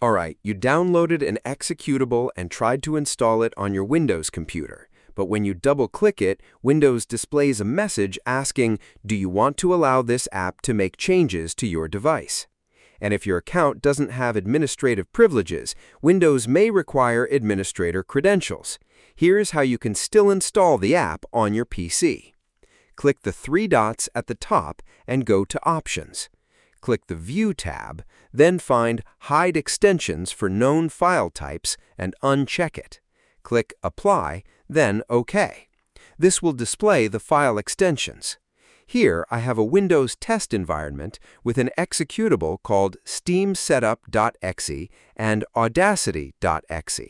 Alright, you downloaded an executable and tried to install it on your Windows computer. But when you double-click it, Windows displays a message asking, do you want to allow this app to make changes to your device? And if your account doesn't have administrative privileges, Windows may require administrator credentials. Here's how you can still install the app on your PC. Click the three dots at the top and go to Options. Click the View tab, then find Hide Extensions for known file types and uncheck it. Click Apply, then OK. This will display the file extensions. Here I have a Windows test environment with an executable called steamsetup.exe and audacity.exe.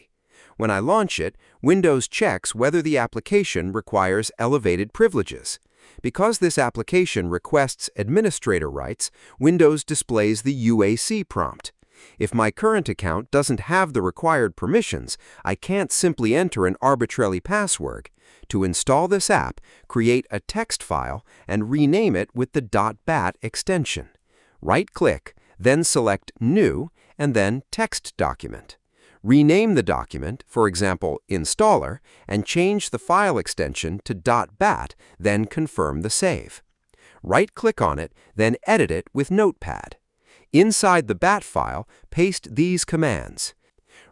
When I launch it, Windows checks whether the application requires elevated privileges. Because this application requests administrator rights, Windows displays the UAC prompt. If my current account doesn't have the required permissions, I can't simply enter an arbitrary password. To install this app, create a text file and rename it with the .bat extension. Right-click, then select New, and then Text Document. Rename the document, for example, Installer, and change the file extension to .bat, then confirm the save. Right-click on it, then edit it with Notepad. Inside the .bat file, paste these commands.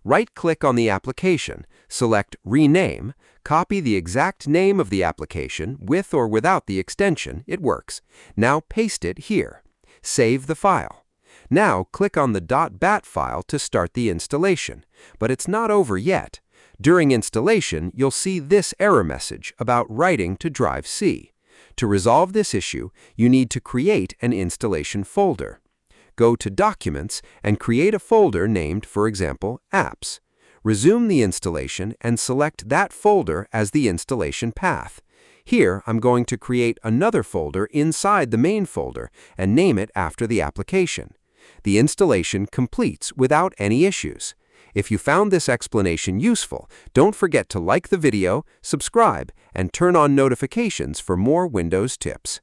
Right-click on the application, select Rename, copy the exact name of the application with or without the extension, it works. Now paste it here. Save the file. Now click on the .bat file to start the installation, but it's not over yet. During installation, you'll see this error message about writing to drive C. To resolve this issue, you need to create an installation folder. Go to Documents and create a folder named, for example, Apps. Resume the installation and select that folder as the installation path. Here, I'm going to create another folder inside the main folder and name it after the application. The installation completes without any issues. If you found this explanation useful, don't forget to like the video, subscribe, and turn on notifications for more Windows tips.